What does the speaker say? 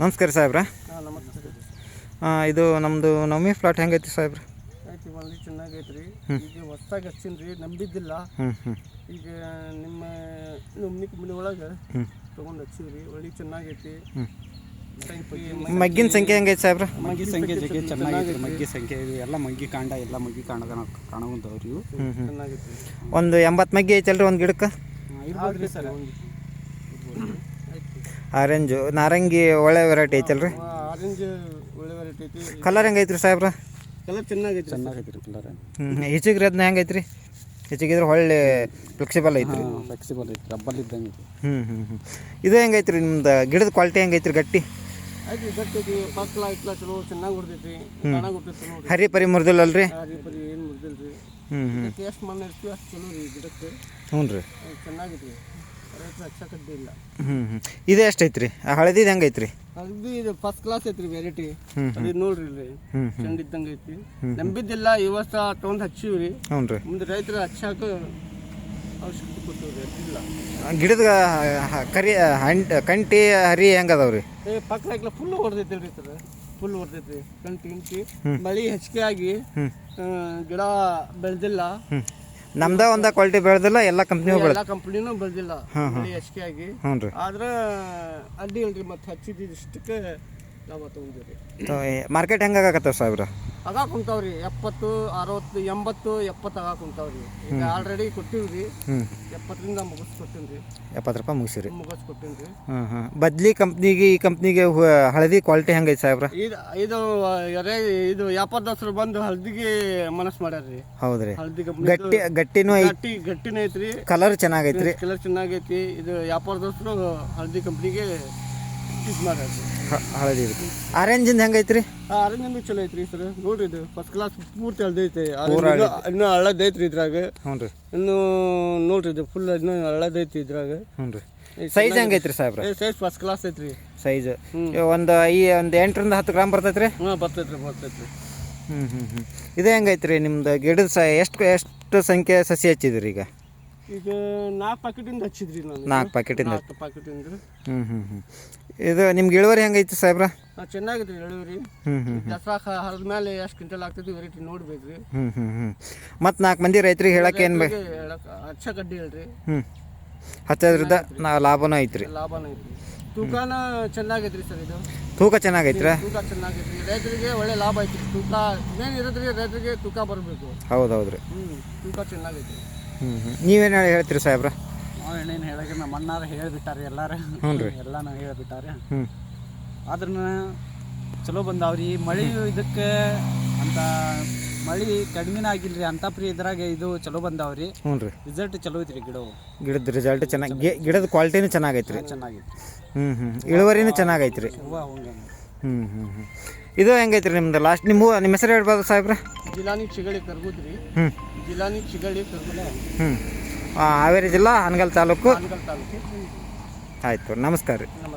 ನಮಸ್ಕಾರ ಸಾಹೇಬ್ರ. ನಮಸ್ತೆ. ಇದು ನಮ್ಮದು ನವಮಿ ಪ್ಲಾಟ್ ಹೆಂಗೈತಿ ಸಾಹೇಬ್ರ? ಐತಿ ಒಳ್ಳೆ ಚೆನ್ನಾಗೈತೆ ರೀ. ಈಗ ಹೊಸ್ದಾಗಿ ಹಚ್ಚಿನಿ ರೀ, ನಂಬಿದ್ದಿಲ್ಲ. ಈಗ ನಿಮ್ಮ ನಮ್ನಿಕ್ ಮನೆ ಒಳಗೆ ತೊಗೊಂಡು ಹಚ್ಚಿವಿ ರೀ. ಒಳ್ಳೆ ಚೆನ್ನಾಗೈತಿ. ಮಗ್ಗಿನ ಸಂಖ್ಯೆ ಹೆಂಗೈತಿ ಸಾಹೇಬ್ರ? ಮಗ್ಗಿ ಸಂಖ್ಯೆ ಜಗ್ಗೆ ಚೆನ್ನಾಗೈತಿ. ಮಗ್ಗಿ ಸಂಖ್ಯೆ ಇದು ಎಲ್ಲ ಮಗ್ಗಿ ಕಾಂಡ ಎಲ್ಲ ಮಗ್ಗಿ ಕಾಣುವಂಥವ್ರಿ ಇವು. ಚೆನ್ನಾಗೈತಿ. ಒಂದು 80 ಮಗ್ಗಿ ಐತಲ್ರಿ ಒಂದು ಗಿಡಕ್ಕೆ? ಇರ್ಬೋದು ರೀ ಸರ್. ಆರೆಂಜು ನಾರಂಗಿ ಒಳ್ಳೆ ವೆರೈಟಿ ಐತಲ್ರಿ? ಆರೆಂಜ್ ಒಳ್ಳೆ ವೆರೈಟಿ ಐತಿ. ಕಲರ್ ಹೆಂಗೈತ್ರಿ ಸಾಹೇಬ್ರ? ಕಲರ್ ಚೆನ್ನಾಗೈತಿ. ಚೆನ್ನಾಗೈತಿ ರೀ ಕಲರ್. ಹೆಚ್ಚಿಗ್ರಿ ಅದನ್ನ ಹೆಂಗೈತ್ರಿ? ಹೆಚ್ಚಿಗಿದ್ರೆ ಒಳ್ಳೆ ಫ್ಲೆಕ್ಸಿಬಲ್ ಐತ್ರಿ. ಫ್ಲೆಕ್ಸಿಬಲ್ ಐತಿ, ರಬ್ಬಲ್ ಇದ್ದಂಗೆ ಐತಿ. ಇದು ಹೆಂಗೈತ್ರಿ ನಿಮ್ದು ಗಿಡದ ಕ್ವಾಲಿಟಿ ಹೆಂಗೈತ್ರಿ? ಗಟ್ಟಿ ಐತಿ, ಗಟ್ಟಿ ಐತಿ. ಪಕ್ಲ ಇಟ್ಲ ಚಲೋ ಚೆನ್ನಾಗಿ ಹೊಡ್ತೈತಿ. ಚೆನ್ನಾಗಿ ಹೊಡ್ತೈತಿ ನೋಡಿ. ಹರಿ ಪರಿ ಮುರಿದಿಲ್ಲಲ್ರಿ? ಪರಿ ಏನು ಮುರ್ದಿಲ್ರಿ. ಎಷ್ಟು ಮಣ್ಣು ಇರ್ತೀವಿ ಅಷ್ಟು ಚಲೋ ರೀ ಗಿಡಕ್ಕೆ. ಹ್ಞೂ ರೀ, ಚೆನ್ನಾಗೈತಿ. ರೈತ ಹಚ್ಚ ಕಡ್ಡಿ ಇಲ್ಲ. ಇದು ಎಷ್ಟು ಐತ್ರಿ? ಹಳದಿದು ಹೆಂಗೈತ್ರಿ? ಅದು ಇದು ಫಸ್ಟ್ ಕ್ಲಾಸ್ ಐತ್ರಿ ವೆರೈಟಿ. ಅದು ನೋಡ್ರಿ ಇಲ್ಲಿ ಚಂದ ಇದ್ದಂಗೆ ಐತಿ. ನಂಬಿದ್ದಿಲ್ಲ, ಈ ವರ್ಷ ತೊಗೊಂಡು ಹಚ್ಚಿವ್ರಿ. ಹ್ಞೂ ರೀ. ಮುಂದೆ ರೈತರು ಹಚ್ಚಾಕ ಅವಶ್ಯಕತೆ ಕೊಟ್ಟಿವ್ರಿ. ಇಲ್ಲ ಗಿಡದ ಕರಿ ಕಂಟಿ ಹರಿ ಹೆಂಗದವ್ರಿ? ಪಕ್ಕ ಹಾಕ್ಲ ಫುಲ್ ಹೊಡೆದೈತಿ ರೀ ಸರ್. ಫುಲ್ ಹೊಡೆದೈತಿ ಕಂಟಿ ಮಳೆ ಹೆಚ್ಚಿಗೆ ಆಗಿ ಗಿಡ ಬೆಳೆದಿಲ್ಲ. ನಮ್ದ ಒಂದ ಕ್ವಾಲಿಟಿ ಬೆಳೆದಿಲ್ಲ, ಎಲ್ಲ ಕಂಪ್ನಿಯೂ ಬೆಳೆದ. ಎಲ್ಲ ಕಂಪ್ನಿನೂ ಬೆಳೆದಿಲ್ಲ ಮಳೆ ಹೆಚ್ಚಿಗೆ ಆಗಿ. ಹ್ಞೂ ರೀ. ಆದ್ರೆ ಅಡ್ಡಿ ಇಲ್ರಿ. ಮತ್ತೆ ಹಚ್ಚಿದ್ದು ಇಷ್ಟಕ್ಕೆ ಲಾಭ ತೊಗೊಂಡಿವ್ರಿ. ಮಾರ್ಕೆಟ್ ಹೆಂಗಾಗತ್ತವ ಸಾಹೇಬ್ರ? ಆಗಾಕ ಕುಂತಾವ್ರಿ 70, 60, 80, 70 ಆಗಾಕ ಕುಂತಾವ್ರಿ. ಈಗ ಆಲ್ರೆಡಿ ಕೊಟ್ಟಿವ್ರಿ. 70ರಿಂದ ಮುಗಿಸ್ಕೊಟ್ಟೇನ್ರಿ. 70 ರೂಪಾಯಿ ಮುಗಿಸಿರಿ. ಮುಗಿಸ್ಕೊಟ್ಟೇನ್ರಿ. ಬದ್ಲಿ ಕಂಪ್ನಿಗೆ ಈ ಕಂಪ್ನಿಗೆ ಹಳದಿ ಕ್ವಾಲಿಟಿ ಹೆಂಗೈತಿ ಸಾಹೇಬ್ರ? ಇದು ಇದು ವ್ಯಾಪಾರದವ್ರು ಬಂದು ಹಳದಿಗೆ ಮನಸ್ಸು ಮಾಡ್ಯಾರ್ರಿ. ಹೌದ್ರಿ. ಹಳದಿ ಗಟ್ಟಿನೂ ಐತಿ, ಗಟ್ಟಿನ ಐತ್ರಿ. ಕಲರ್ ಚೆನ್ನಾಗೈತ್ರಿ. ಕಲರ್ ಚೆನ್ನಾಗೈತಿ. ಇದು ವ್ಯಾಪಾರದವ್ರು ಹಳದಿ ಕಂಪ್ನಿಗೆ ಯೂಸ್ ಮಾಡ್ಯಾರ್ರಿ. ಹಳದಿ ಆರೆಂಜಿಂದ ಹೆಂಗೈತ್ರಿ? ಆರೆಂಜ್ ಚಲೋ ಐತ್ರಿ ಸರ್. ನೋಡ್ರಿ ಇದು ಫಸ್ಟ್ ಕ್ಲಾಸ್ ಪೂರ್ತಿ ಹಳದೈತಿ. ಇನ್ನೂ ಹಳದೈತ್ರಿ ಇದ್ರಾಗ. ಹ್ಞೂ ರೀ. ಇನ್ನು ನೋಡ್ರಿ ಇದು ಫುಲ್ ಇನ್ನೂ ಹಳದೈತಿ ಇದ್ರಾಗ. ಹ್ಞೂ ರೀ. ಸೈಜ್ ಹೆಂಗೈತ್ರಿ ಸಾಹೇಬ್ರ? ಸೈಜ್ ಫಸ್ಟ್ ಕ್ಲಾಸ್ ಐತ್ರಿ. ಸೈಜ್ ಒಂದು 8ರಿಂದ 10 ಗ್ರಾಮ್ ಬರ್ತೈತ್ರಿ? ಹಾಂ ಬರ್ತೈತ್ರಿ. ಇದು ಹೆಂಗೈತ್ರಿ ನಿಮ್ದು ಗಿಡದ ಎಷ್ಟು ಸಂಖ್ಯೆ ಸಸಿ ಹಚ್ಚಿದ್ರಿ ಈಗ? ಈಗ 4 ಪ್ಯಾಕೆಟಿಂದ ಹಚ್ಚಿದ್ರಿ ನಾನು. 4 ಪ್ಯಾಕೆಟಿಂದ. ಪ್ಯಾಕೆಟಿಂದ. ಇದು ನಿಮ್ಗೆ ಇಳುವರಿ ಹೆಂಗೈತಿ ಸಾಹೇಬ್ರ? ಚೆನ್ನಾಗೈತ್ರಿ ಇಳುವರಿ. ದಸರಾ ಹರಿದ ಮೇಲೆ ಎಷ್ಟು ಕ್ವಿಂಟಲ್ ಆಗ್ತೈತಿ ವೆರೈಟಿ ನೋಡ್ಬೇಕ್ರಿ. ಮತ್ತು 4 ಮಂದಿ ರೈತರಿಗೆ ಹೇಳಕ್ಕೆ ಏನು ಬೇಕು? ಹಚ್ಚ ಕಡ್ಡಿ ಹೇಳ್ರಿ. ಹಚ್ಚೋದ್ರಿಂದ ಲಾಭನೂ ಐತ್ರಿ. ಲಾಭನೂ ಐತ್ರಿ. ತೂಕನ ಚೆನ್ನಾಗೈತ್ರಿ ಸರ್. ಇದು ತೂಕ ಚೆನ್ನಾಗೈತ್ರಿ. ತೂಕ ಚೆನ್ನಾಗೈತ್ರಿ. ರೈತರಿಗೆ ಒಳ್ಳೆ ಲಾಭ ಐತ್ರಿ. ತೂಕ ಮೇನ್ ಇರೋದ್ರಿ ರೈತರಿಗೆ ತೂಕ ಬರಬೇಕು. ಹೌದೌದ್ರಿ. ತೂಕ ಚೆನ್ನಾಗೈತ್ರಿ. ನೀವೇನು ಹೇಳ್ತೀರಿ ಸಾಹೇಬ್ರ? ಏನೇನು ಹೇಳಕ್ಕೆ ನಮ್ಮ ಅಣ್ಣಾರು ಹೇಳಿಬಿಟ್ಟಾರೆ ಎಲ್ಲಾರು. ಎಲ್ಲಾನು ಹೇಳಿಬಿಟ್ಟಾರೆ. ಆದ್ರೂ ಚಲೋ ಬಂದಾವ್ರಿ. ಮಳೆ ಇದಕ್ಕೆ ಅಂತ ಮಳೆ ಕಡಿಮೆನ ಆಗಿಲ್ರಿ. ಅಂತ ಪ್ರೀ ಇದ್ರಾಗ ಇದು ಚಲೋ ಬಂದಾವ್ರಿ. ಹ್ಞೂ ರೀ. ರಿಸಲ್ಟ್ ಚಲೋ ಐತ್ರಿ. ಗಿಡದ ರಿಸಲ್ಟ್ ಚೆನ್ನಾಗಿ, ಗಿಡದ ಕ್ವಾಲಿಟಿನೂ ಚೆನ್ನಾಗೈತ್ರಿ. ಚೆನ್ನಾಗೈತಿ. ಇಳುವರಿನೂ ಚೆನ್ನಾಗೈತ್ರಿ. ಇದು ಹೆಂಗೈತ್ರಿ ನಿಮ್ದು ಲಾಸ್ಟ್? ನಿಮ್ಮ ಹೆಸರು ಹೇಳ್ಬೋದು ಸಾಹೇಬ್ರ? ಜಿಲಾನಿ ಚಿಗಳಿ ಕರ್ಗುದ್ರಿ. ಜಿಲಾನಿ ಚಿಗಳಿ ಕರ್ಗುದ. ಹಾವೇರಿ ಜಿಲ್ಲಾ, ಹಾನಗಲ್ ತಾಲೂಕು. ಹಾನಗಲ್ ತಾಲೂಕು. ಆಯ್ತು, ನಮಸ್ಕಾರ ರೀ.